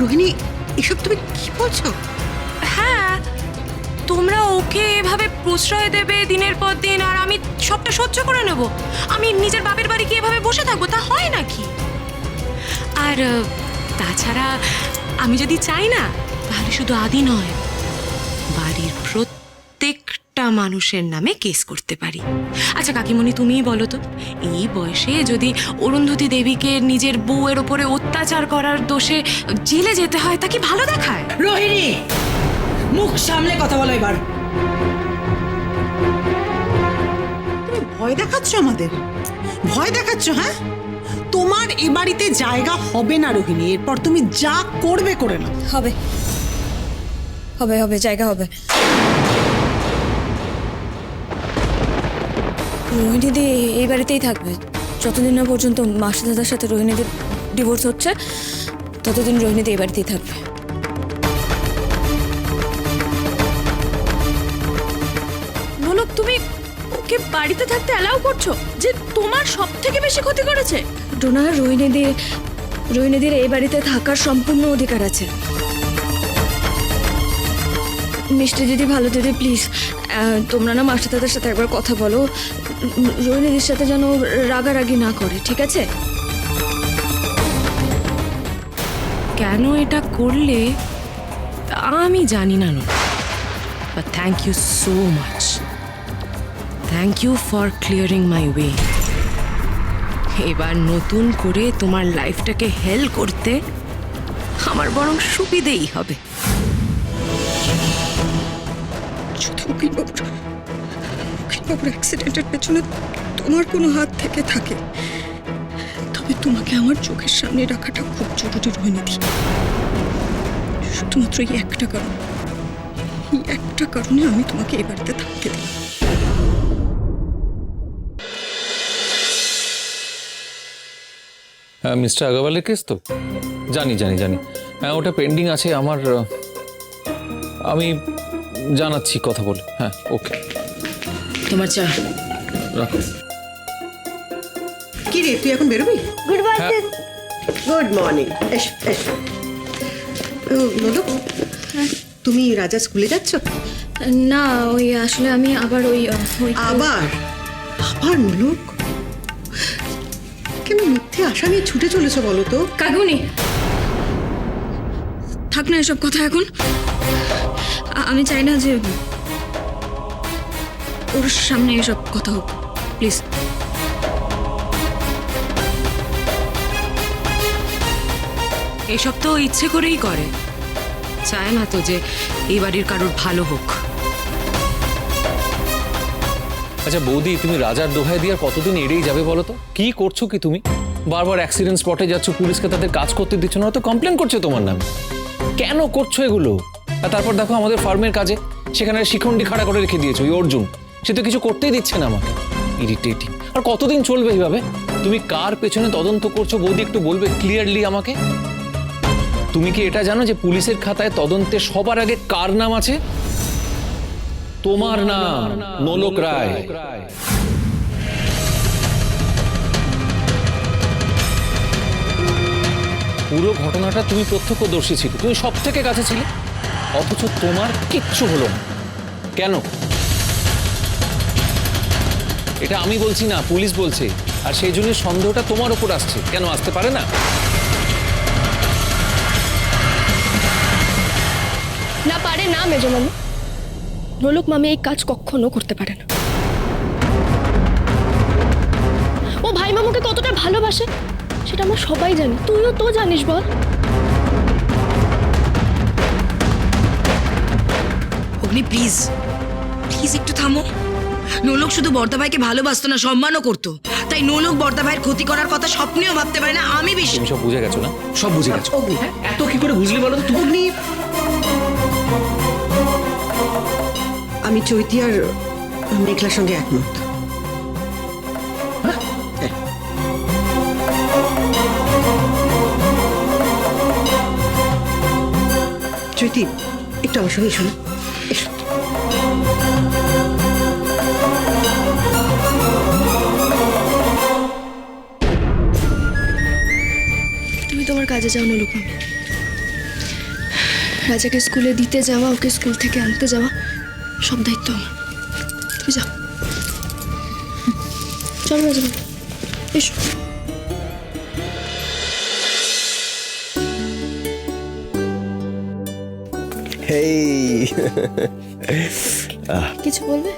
রোহিণী, এসব তুমি কি বলছো? হ্যাঁ, তোমরা ওকে এভাবে প্রশ্রয় দেবে দিনের পর দিন, আর আমি সবটা সহ্য করে নেব? আমি নিজের বাপের বাড়ি গিয়ে এভাবে বসে থাকবো? তা হয় নাকি? আর তাছাড়া আমি যদি চাই না, তাহলে শুধু আদি নয়, বাড়ির প্রত্যেকটা মানুষের নামে কেস করতে পারি। আচ্ছা কাকিমণি, তুমিই বলো তো, এই বয়সে যদি অরুন্ধতী দেবীকে নিজের বউয়ের ওপরে অত্যাচার করার দোষে জেলে যেতে হয়, তা কি ভালো দেখায়? রোহিণী, মুখ সামলে কথা বলো এবার। তুমি ভয় দেখাচ্ছ আমাদের, ভয় দেখাচ্ছ? হ্যাঁ, তোমার এ বাড়িতে জায়গা হবে না রোহিণী। এরপর তুমি যা করবে করে নাও। হবে হবে হবে, জায়গা হবে। রোহিণীদি এই বাড়িতেই থাকবে যতদিন না পর্যন্ত মাসি দাদার সাথে রোহিণীদের ডিভোর্স হচ্ছে, ততদিন রোহিণীদি এই বাড়িতেই থাকবে। নোলক, তুমি ওকে বাড়িতে থাকতে অ্যালাউ করছো যে তোমার সব থেকে বেশি ক্ষতি করেছে? ডোনা, রোহিণীদের এই বাড়িতে থাকার সম্পূর্ণ অধিকার আছে। মিষ্টি দিদি, ভালো দিদি, প্লিজ তোমরা না মাস্টার দাদার সাথে একবার কথা বলো। রোহিণীদের সাথে যেন রাগারাগি না করে, ঠিক আছে? কেন এটা করলে তা আমি জানি না, but thank you so much. Thank you for clearing my way. এবার নতুন করে তোমার লাইফটাকে হেল করতে আমার বরং সুবিধেই হবে। যদি উকিলবাবুর অ্যাক্সিডেন্টের পেছনে তোমার কোনো হাত থেকে থাকে, তবে তোমাকে আমার চোখের সামনে রাখাটা খুব জরুরি রোহিণীদি। শুধুমাত্র এই একটা কারণে আমি তোমাকে এই বাড়িতে থাকতে দিই। হ্যাঁ, মিস্টার আগারওয়ালের কেস তো জানি। হ্যাঁ, ওটা পেন্ডিং আছে আমার। আমি জানাচ্ছি কথা বলে। হ্যাঁ, ওকে, তোমার চা রাখো। কি রে, তুই এখন বেরোবি? Good morning. Good morning. এসো এসো। নোলক, তুমি রাজা স্কুলে যাচ্ছ? না, ওই আসলে আমি আবার আবার আবার নোলক, কেন মিথ্যে আশা নিয়ে ছুটে চলেছো বলো তো? কাকুনি, থাক না এসব কথা এখন। আমি চাই না যে ওর সামনে এসব কথা হোক, প্লিজ। এসব তো ইচ্ছে করেই করে, চায় না তো যে এই বাড়ির কারোর ভালো হোক। আচ্ছা বৌদি, তুমি রাজার দোহাই দিয়ে আর কতদিন এড়েই যাবে বলো তো? কি করছো কি তুমি? বারবার অ্যাক্সিডেন্ট স্পটে যাচ্ছ, পুলিশকে তাদের কাজ করতে দিচ্ছ না, তো কমপ্লেন করছে তোমার নামে। কেন করছো এগুলো? আর তারপর দেখো আমাদের ফার্মের কাজে সেখানে শিখণ্ডি খাড়া করে রেখে দিয়েছো ওই অর্জুন, সে তো কিছু করতেই দিচ্ছে না আমাকে। ইরিটেটিং। আর কতদিন চলবে এইভাবে? তুমি কার পেছনে তদন্ত করছো বৌদি, একটু বলবে ক্লিয়ারলি আমাকে? তুমি কি এটা জানো যে পুলিশের খাতায় তদন্তে সবার আগে কার নাম আছে? তোমার নাম, নোলক রায়। পুরো ঘটনাটা তুমি প্রত্যক্ষদর্শী ছিলে, তুমি সব থেকে কাছে ছিলে, অথচ তোমার কিচ্ছু হলো না। কেন? এটা আমি বলছি না, পুলিশ বলছে, আর সেই জন্য সন্দেহটা তোমার উপর আসছে। কেন আসতে পারে না? না পারে না মেজো মামি, নোলক মামি এই কাজ কখনো করতে পারে না। ও ভাই মামুকে কতটা ভালোবাসে সেটা আমরা সবাই জানি, তুইও তো জানিস। বল। অগ্নি, প্লিজ প্লিজ একটু থামো। নোলক শুধু বর্দা ভাইকে ভালোবাসতো না, সম্মানও করতো। তাই নোলক বর্দা ভাইয়ের ক্ষতি করার কথা স্বপ্নেও ভাবতে পারে না। আমি বেশি তুমি সব বুঝে গেছো না? সব বুঝে গেছো। অগ্নি, এত কি করে বুঝলি বলো তো? অগ্নি, আমি চৈতি আর মেঘলার সঙ্গে একমত। চৈতি, একটু আমার সঙ্গে এসো না। এসো। তুমি তোমার কাজে যাও নোলক মামি। রাজাকে স্কুলে দিতে যাওয়া, ওকে স্কুল থেকে আনতে যাওয়া, সব দায়িত্ব আমার। তুই যা, চল রাজা, এসো। Hey! কিছু বলবে?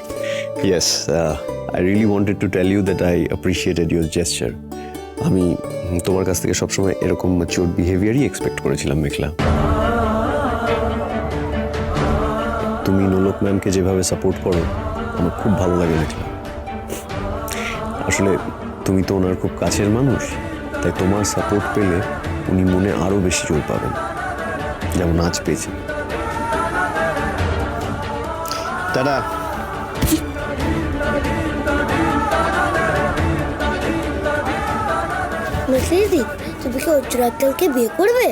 Yes, I really wanted to tell you that I appreciated your gesture. আমি তোমার কাছ থেকে সবসময় এরকম ম্যাচিউরড বিহেভিয়ারই এক্সপেক্ট করেছিলাম মেঘলা। তুমি নোলক ম্যামকে যেভাবে সাপোর্ট করো আমার খুব ভালো লাগে মেঘলা। আসলে তুমি তো ওনার খুব কাছের মানুষ, তাই তোমার সাপোর্ট পেলে উনি মনে আরো বেশি জোর পাবেন, যেমন আজ পেয়েছেন। টাটা। দিদি, তুমি কি অর্জুন আঙ্কেলকে বিয়ে করবে?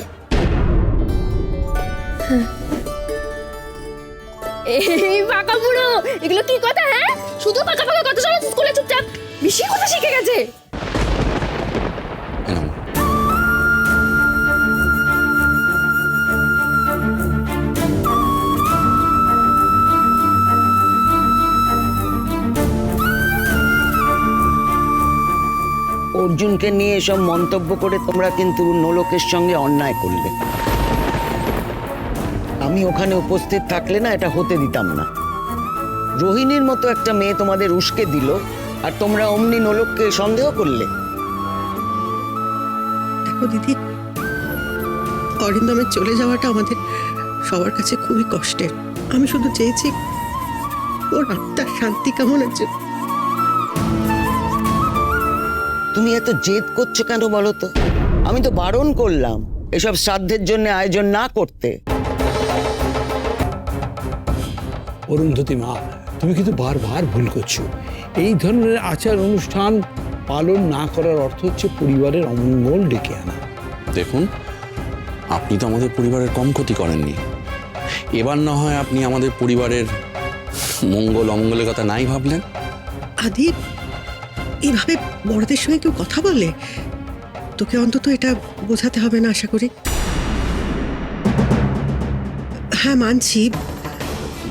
এই পাকা বুড়ো, এগুলো কি কথা? হ্যাঁ, শুধু পাকা পাকা কথা শোনাচ্ছিস স্কুলে চুপচাপ, বেশি কথা শিখে গেছে। অর্জুনকে নিয়ে এসব মন্তব্য করে তোমরা কিন্তু নোলকের সঙ্গে অন্যায় করলে। আমি ওখানে উপস্থিত থাকলে না এটা হতে দিতাম না। রোহিণীর মতো একটা মেয়ে তোমাদের উস্কে দিল, আর তোমরা অমনি নোলককে সন্দেহ করলে। দেখো দিদি, অরিন্দমের চলে যাওয়াটা আমাদের সবার কাছে খুবই কষ্টের। আমি শুধু চেয়েছি ওর আত্মার শান্তি কামনার জন্য। তুমি এত জেদ করছো কেন বলো তো? আমি তো বারণ করলাম এসব শ্রাদ্ধের জন্য আয়োজন না করতে। অরুন্ধতী মা, তুমি কিন্তু বারবার ভুল করছো। এই ধরনের আচার অনুষ্ঠান পালন না করার অর্থ হচ্ছে পরিবারের অমঙ্গল ডেকে আনা। দেখুন, আপনি তো আমাদের পরিবারের কম ক্ষতি করেননি। এবার না হয় আপনি আমাদের পরিবারের মঙ্গল অমঙ্গলের কথা নাই ভাবলেন। আদি, এভাবে বড়দের সঙ্গে কেউ কথা বলে? তোকে অন্তত এটা বোঝাতে হবে না আশা করি। হ্যাঁ, মানছি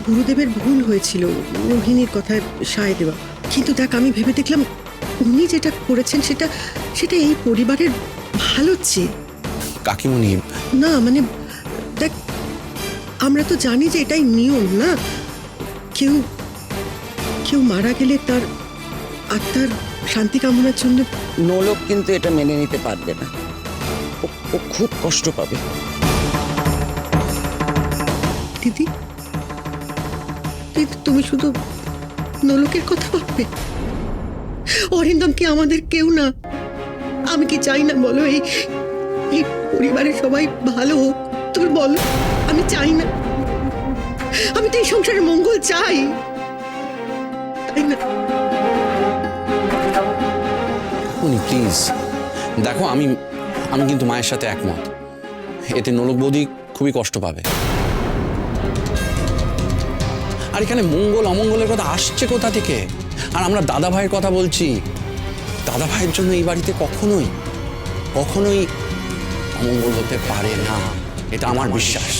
গুরুদেবের ভুল হয়েছিল রোহিণীর কথায় সায় দেওয়া, কিন্তু দেখ, আমি ভেবে দেখলাম উনি যেটা করেছেন সেটা সেটা এই পরিবারের ভালো চেয়ে। কাকিমণি, না মানে দেখ, আমরা তো জানি যে এটাই নিয়ম না। কেউ কেউ মারা গেলে তার আত্মার শান্তি কামনার জন্য। নোলক কিন্তু এটা মেনে নিতে পারবে না, ও খুব কষ্ট পাবে। দিদি, তুমি শুধু নোলকের কথা ভাববে? অরিন্দম কি আমাদের কেউ না? আমি কি চাই না বলো এই এই পরিবারের সবাই ভালো হোক? তুমি বলো, আমি চাই না? আমি তো এই সংসারের মঙ্গল চাই, তাই না? প্লিজ দেখো, আমি কিন্তু মায়ের সাথে একমত। এতে নোলক বৌদি খুবই কষ্ট পাবে। আর এখানে মঙ্গল অমঙ্গলের কথা আসছে কোথা থেকে? আর আমরা দাদা ভাইয়ের কথা বলছি। দাদা ভাইয়ের জন্য এই বাড়িতে কখনোই অমঙ্গল হতে পারে না, এটা আমার বিশ্বাস।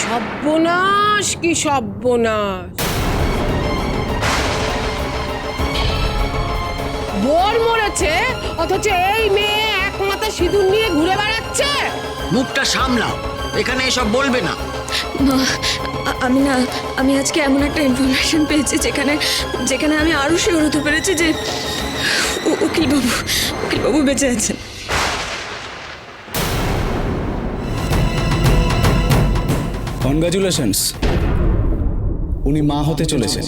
সর্বনাশ, কি সর্বনাশ! বর মরেছে, অথচ এই মেয়ে এক মাথা সিঁদুর নিয়ে ঘুরে বেড়াচ্ছে। মুখটা সামলাও, এখানে এসব বলবে না। মা, আমি আজকে এমন একটা ইনফরমেশন পেয়েছি যেখানে আমি আরো শিওর হতে পেরেছি যে উকিলবাবু বেঁচে আছেন। কনগ্রাচুলেশনস, উনি মা হতে চলেছেন।